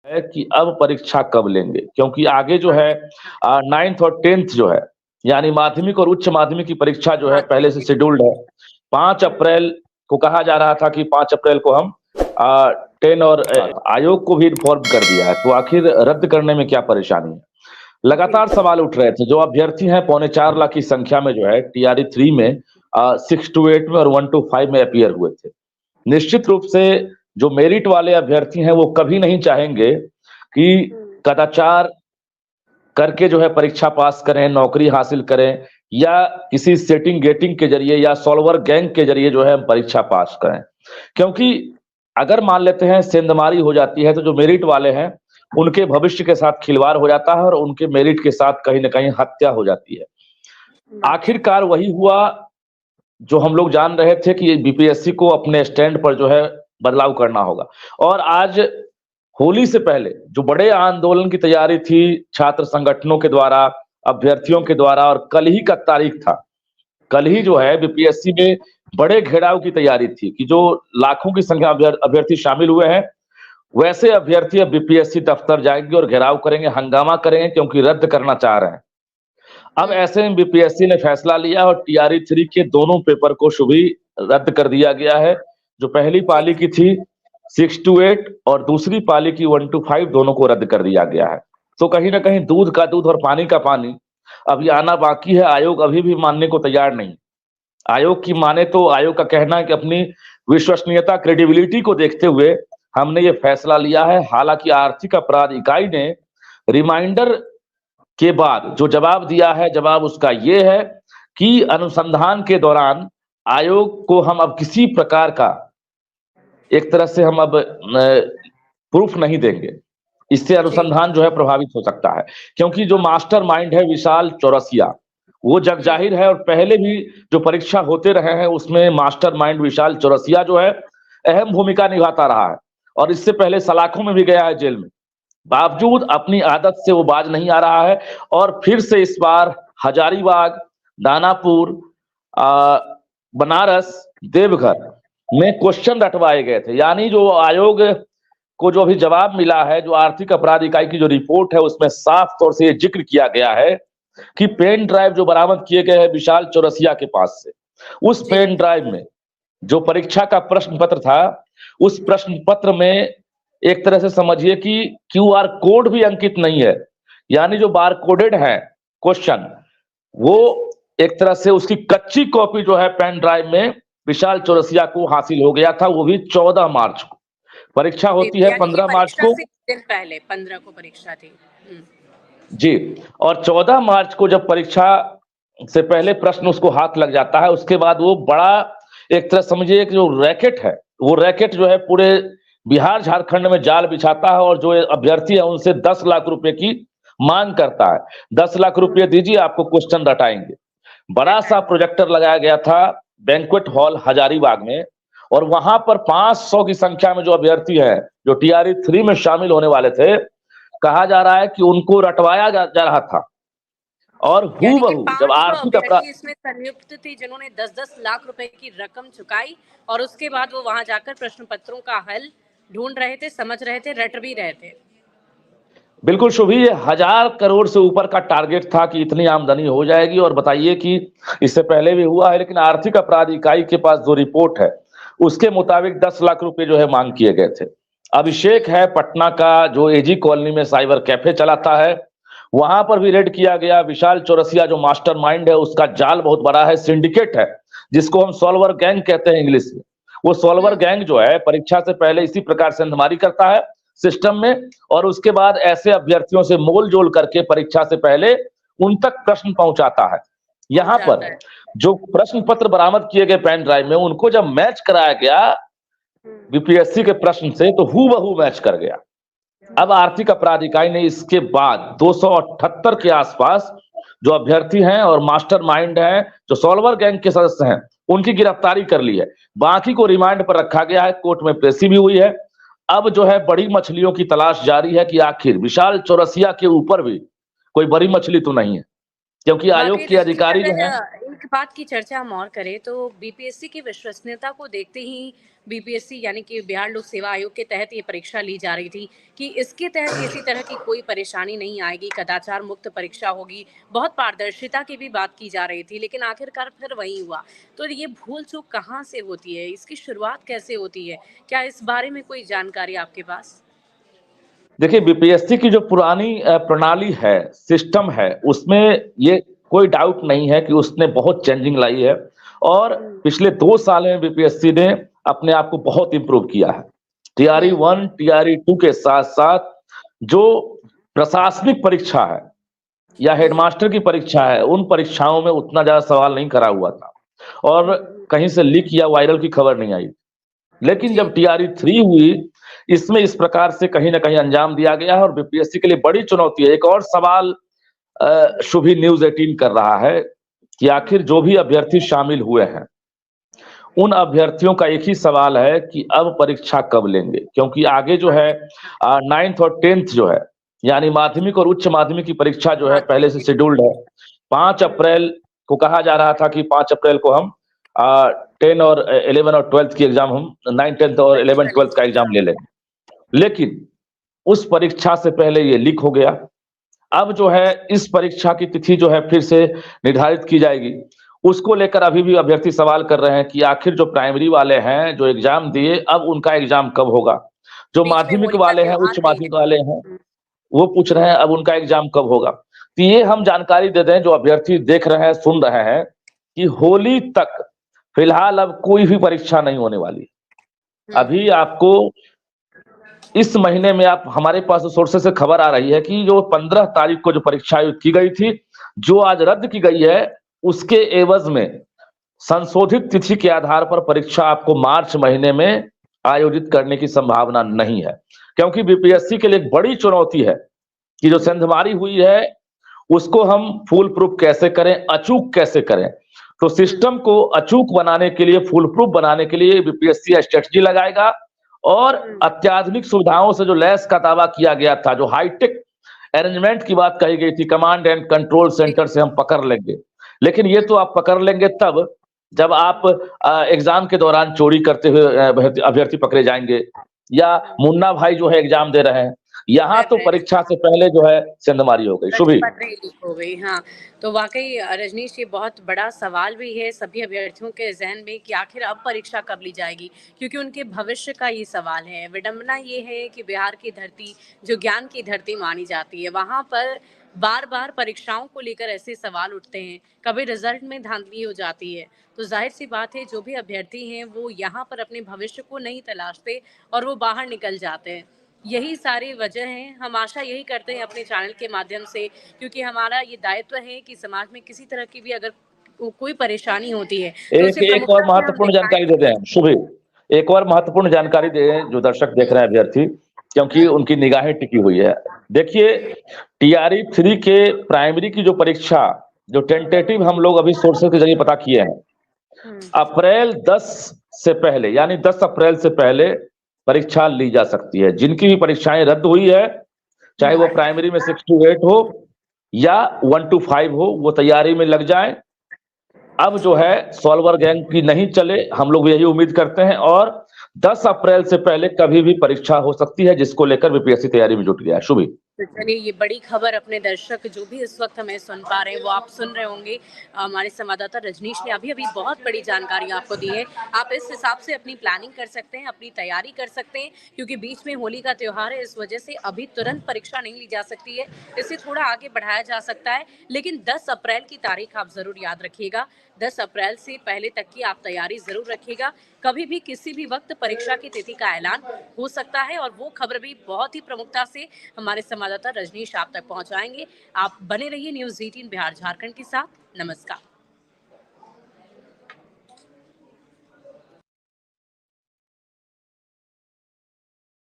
है कि अब परीक्षा कब लेंगे, क्योंकि आगे जो है 9th और 10th जो है, यानी माध्यमिक और उच्च माध्यमिक की परीक्षा जो है पहले से शेड्यूल्ड है। 5 अप्रैल को कहा जा रहा था कि 5 अप्रैल को हम 10 और आयोग को भी इन्फॉर्म कर दिया है, तो आखिर रद्द करने में क्या परेशानी है? लगातार सवाल उठ रहे थे। जो अभ्यर्थी हैं 4.25 लाख की संख्या में जो है टीआरई 3 में 6 to 8 में और 1 to 5 में अपीयर हुए थे। निश्चित रूप से जो मेरिट वाले अभ्यर्थी हैं वो कभी नहीं चाहेंगे कि कदाचार करके जो है परीक्षा पास करें, नौकरी हासिल करें या किसी सेटिंग गेटिंग के जरिए या सॉल्वर गैंग के जरिए जो है हम परीक्षा पास करें। क्योंकि अगर मान लेते हैं सेंधमारी हो जाती है तो जो मेरिट वाले हैं उनके भविष्य के साथ खिलवाड़ हो जाता है और उनके मेरिट के साथ कहीं ना कहीं हत्या हो जाती है। आखिरकार वही हुआ जो हम लोग जान रहे थे कि बीपीएससी को अपने स्टैंड पर जो है बदलाव करना होगा। और आज होली से पहले जो बड़े आंदोलन की तैयारी थी छात्र संगठनों के द्वारा, अभ्यर्थियों के द्वारा, और कल ही का तारीख था, कल ही जो है बीपीएससी में बड़े घेराव की तैयारी थी कि जो लाखों की संख्या अभ्यर्थी शामिल हुए हैं, वैसे अभ्यर्थी अब बीपीएससी दफ्तर जाएंगे और घेराव करेंगे, हंगामा करेंगे, क्योंकि रद्द करना चाह रहे हैं। अब ऐसे में बीपीएससी ने फैसला लिया और टीआरई 3 के दोनों पेपर को शुभी रद्द कर दिया गया है। जो पहली पाली की थी 6 to 8 और दूसरी पाली की 1 to 5 दोनों को रद्द कर दिया गया है। तो कहीं ना कहीं दूध का दूध और पानी का पानी अभी आना बाकी है। आयोग अभी भी मानने को तैयार नहीं। आयोग की माने तो आयोग का कहना है कि अपनी विश्वसनीयता, क्रेडिबिलिटी को देखते हुए हमने ये फैसला लिया है। हालांकि आर्थिक अपराध इकाई ने रिमाइंडर के बाद जो जवाब दिया है, जवाब उसका ये है कि अनुसंधान के दौरान आयोग को हम अब किसी प्रकार का एक तरह से हम अब प्रूफ नहीं देंगे। इससे अनुसंधान जो है प्रभावित हो सकता है, क्योंकि जो मास्टरमाइंड है विशाल चौरसिया, वो जग जाहिर है और पहले भी जो परीक्षा होते रहे हैं उसमें मास्टरमाइंड विशाल चौरसिया जो है अहम भूमिका निभाता रहा है और इससे पहले सलाखों में भी गया है जेल में। बावजूद अपनी आदत से वो बाज नहीं आ रहा है और फिर से इस बार हजारीबाग, दानापुर, बनारस, देवघर में क्वेश्चन रटवाए गए थे। यानी जो आयोग को जो अभी जवाब मिला है, जो आर्थिक अपराध इकाई की जो रिपोर्ट है उसमें साफ तौर से ये जिक्र किया गया है कि पेन ड्राइव जो बरामद किए गए हैं विशाल चौरसिया के पास से, उस पेन ड्राइव में जो परीक्षा का प्रश्न पत्र था, उस प्रश्न पत्र में एक तरह से समझिए कि क्यूआर कोड भी अंकित नहीं है। यानी जो बार कोडेड है क्वेश्चन, वो एक तरह से उसकी कच्ची कॉपी जो है पेन ड्राइव में विशाल चौरसिया को हासिल हो गया था, वो भी 14 मार्च को। परीक्षा होती है 15 मार्च को, दिन पहले 15 को परीक्षा थी जी, और 14 मार्च को जब परीक्षा से पहले प्रश्न उसको हाथ लग जाता है, उसके बाद वो बड़ा एक तरह समझिए कि जो रैकेट है, वो रैकेट जो है पूरे बिहार झारखंड में जाल बिछाता है और जो अभ्यर्थी है उनसे 10 लाख रुपए की मांग करता है। 10 लाख रुपए दीजिए, आपको क्वेश्चन रटाएंगे। बड़ा सा प्रोजेक्टर लगाया गया था बैंक्वेट हॉल हजारीबाग में और वहां पर 500 की संख्या में जो अभ्यर्थी है जो टीआरई 3 में शामिल होने वाले थे, कहा जा रहा है कि उनको रटवाया जा रहा था। और हूबहू जब आर्थिक अपराध इसमें संयुक्त थी जिन्होंने 10-10 लाख रुपए की रकम चुकाई और उसके बाद वो वहां जाकर प्रश्न पत्रों का हल ढूंढ रहे थे, समझ रहे थे, रट भी रहे थे। बिल्कुल शुभी, ये 1000 करोड़ से ऊपर का टारगेट था कि इतनी आमदनी हो जाएगी। और बताइए कि इससे पहले भी हुआ है, लेकिन आर्थिक अपराध इकाई के पास जो रिपोर्ट है उसके मुताबिक 10 लाख रुपए जो है मांग किए गए थे। अभिषेक है पटना का, जो एजी कॉलोनी में साइबर कैफे चलाता है, वहां पर भी रेड किया गया। विशाल चौरसिया जो मास्टरमाइंड है, उसका जाल बहुत बड़ा है, सिंडिकेट है, जिसको हम सॉल्वर गैंग कहते हैं इंग्लिश में। वो सॉल्वर गैंग जो है परीक्षा से पहले इसी प्रकार से अंधमारी करता है सिस्टम में और उसके बाद ऐसे अभ्यर्थियों से मोल जोल करके परीक्षा से पहले उन तक प्रश्न पहुंचाता है। यहाँ पर जो प्रश्न पत्र बरामद किए गए पेन ड्राइव में, उनको जब मैच कराया गया बीपीएससी के प्रश्न से, तो हूबहू मैच कर गया। अब आर्थिक अपराध इकाई ने इसके बाद 278 के आसपास जो अभ्यर्थी हैं और मास्टरमाइंड हैं, जो सॉल्वर गैंग के सदस्य हैं, उनकी गिरफ्तारी कर ली है। बाकी को रिमांड पर रखा गया है, कोर्ट में पेशी भी हुई है। अब जो है बड़ी मछलियों की तलाश जारी है कि आखिर विशाल चौरसिया के ऊपर भी कोई बड़ी मछली तो नहीं है, क्योंकि आयोग के अधिकारी जो है। एक बात की चर्चा हम और करें तो बीपीएससी की विश्वसनीयता को देखते ही बीपीएससी यानी कि बिहार लोक सेवा आयोग के तहत ये परीक्षा ली जा रही थी कि इसके तहत किसी तरह की कोई परेशानी नहीं आएगी, कदाचार मुक्त परीक्षा होगी, बहुत पारदर्शिता की भी बात की जा रही थी, लेकिन आखिरकार फिर वही हुआ। तो ये भूल चूक कहाँ से होती है, इसकी शुरुआत कैसे होती है? क्या इस बारे में कोई जानकारी आपके पास? देखिए, बीपीएससी की जो पुरानी प्रणाली है, सिस्टम है, उसमें ये कोई डाउट नहीं है कि उसने बहुत चेंजिंग लाई है और पिछले 2 साल में बीपीएससी ने अपने आप को बहुत इम्प्रूव किया है। टीआरई 1, टीआरई 2 के साथ-साथ जो प्रशासनिक परीक्षा है या हेडमास्टर की परीक्षा है, उन परीक्षाओं में उतना ज़्यादा सवाल नहीं करा हुआ था और कहीं से लीक या वायरल की खबर नहीं आई। लेकिन जब टीआरई 3 हुई, इसमें इस प्रकार से कहीं न कहीं अंजाम दिया गया है और बीपीएससी के लिए बड़ी चुनौती है। एक और सवाल शुभी न्यूज़ 18 कर रहा है कि आखिर जो भी अभ्यर्थी शामिल हुए हैं, उन अभ्यर्थियों का एक ही सवाल है कि अब परीक्षा कब लेंगे? क्योंकि आगे जो है 9th और 10th जो है, यानी माध्यमिक और उच्च माध्यमिक की परीक्षा जो है पहले से शेड्यूल्ड है। 5 अप्रैल को कहा जा रहा था कि 5 अप्रैल को हम 10 और 11 और 12th की एग्जाम हम 9, 10th और 11, 12th का एग्जाम ले लेंगे। लेकिन उस परीक्षा से पहले ये लीक हो गया। अब जो है इस परीक्षा की तिथि जो है फिर से निर्धारित की जाएगी। उसको लेकर अभी भी अभ्यर्थी सवाल कर रहे हैं कि आखिर जो प्राइमरी वाले हैं, जो एग्जाम दिए, अब उनका एग्जाम कब होगा? जो बीच में माध्यमिक होली का वाले हैं, त्योहार उच्च भी माध्यमिक है। वाले हैं, वो पूछ रहे हैं अब उनका एग्जाम कब होगा? तो ये हम जानकारी दे दें जो अभ्यर्थी देख रहे हैं, सुन रहे हैं कि होली तक फिलहाल अब कोई भी परीक्षा नहीं होने वाली। अभी आपको इस महीने में आप हमारे पास सोर्सेस से खबर आ रही है कि जो 15 तारीख को जो परीक्षा आयोजित की गई थी, जो आज रद्द की गई है, उसके एवज में संशोधित तिथि के आधार पर परीक्षा आपको मार्च महीने में आयोजित करने की संभावना नहीं है। क्योंकि बीपीएससी के लिए एक बड़ी चुनौती है कि जो सेंधमारी हुई है, उसको हम फुल प्रूफ कैसे करें, अचूक कैसे करें। तो सिस्टम को अचूक बनाने के लिए, फुल प्रूफ बनाने के लिए बीपीएससी स्ट्रेटजी लगाएगा और अत्याधुनिक सुविधाओं से जो लैस का दावा किया गया था, जो हाईटेक अरेंजमेंट की बात कही गई थी, कमांड एंड कंट्रोल सेंटर से हम पकड़ लेंगे। लेकिन ये तो आप पकड़ लेंगे तब जब आप एग्जाम के दौरान चोरी करते हुए अभ्यर्थी पकड़े जाएंगे या मुन्ना भाई जो है एग्जाम दे रहे हैं। यहाँ तो परीक्षा से पहले जो है सेंधमारी हो गई। शुभी हो गई, हाँ। तो वाकई रजनीश, ये बहुत बड़ा सवाल भी है सभी अभ्यर्थियों के जहन में कि आखिर अब परीक्षा कब ली जाएगी, क्योंकि उनके भविष्य का ये सवाल है। विडंबना ये है कि बिहार की धरती जो ज्ञान की धरती मानी जाती है, वहाँ पर बार बार परीक्षाओं को लेकर ऐसे सवाल उठते हैं, कभी रिजल्ट में धांधली हो जाती है। तो जाहिर सी बात है, जो भी अभ्यर्थी हैं वो यहाँ पर अपने भविष्य को नहीं तलाशते और वो बाहर निकल जाते हैं। यही सारी वजह है। हम आशा यही करते हैं अपने चैनल के माध्यम से, क्योंकि हमारा ये दायित्व है कि समाज में किसी तरह की भी अगर कोई परेशानी होती है तो उसे एक और महत्वपूर्ण जानकारी दे दें शुभी, एक और महत्वपूर्ण जानकारी दें जो दर्शक देख रहे हैं अभ्यर्थी, क्योंकि उनकी निगाहें टिकी हुई है। देखिए, टीआरई 3 के प्राइमरी की जो परीक्षा, जो टेंटेटिव हम लोग अभी सोर्सेस के जरिए पता किए हैं, अप्रैल 10 से पहले, यानी 10 अप्रैल से पहले परीक्षा ली जा सकती है। जिनकी भी परीक्षाएं रद्द हुई है, चाहे वो प्राइमरी में 6 to 8 हो या 1 to 5 हो, वो तैयारी में लग जाए। अब जो है सॉल्वर गैंग की नहीं चले, हम लोग यही उम्मीद करते हैं और 10 अप्रैल से पहले कभी भी परीक्षा हो सकती है, जिसको लेकर बीपीएससी तैयारी में जुट गया है। शुभी, तो चलिए, ये बड़ी खबर अपने दर्शक जो भी इस वक्त हमें सुन पा रहे हैं वो आप सुन रहे होंगे। हमारे संवाददाता रजनीश ने अभी बहुत बड़ी जानकारी आपको दी है। आप इस हिसाब से अपनी प्लानिंग कर सकते हैं, अपनी तैयारी कर सकते हैं, क्योंकि बीच में होली का त्योहार है, इस वजह से अभी तुरंत परीक्षा नहीं ली जा सकती है। इसे थोड़ा आगे बढ़ाया जा सकता है, लेकिन 10 अप्रैल की तारीख आप जरूर याद रखिएगा। 10 अप्रैल से पहले तक की आप तैयारी जरूर रखिएगा। कभी भी किसी भी वक्त परीक्षा की तिथि का ऐलान हो सकता है और वो खबर भी बहुत ही प्रमुखता से हमारे संवाददाता रजनीश आप तक पहुंचाएंगे। आप बने रहिए न्यूज़ 18 बिहार झारखंड के साथ। नमस्कार।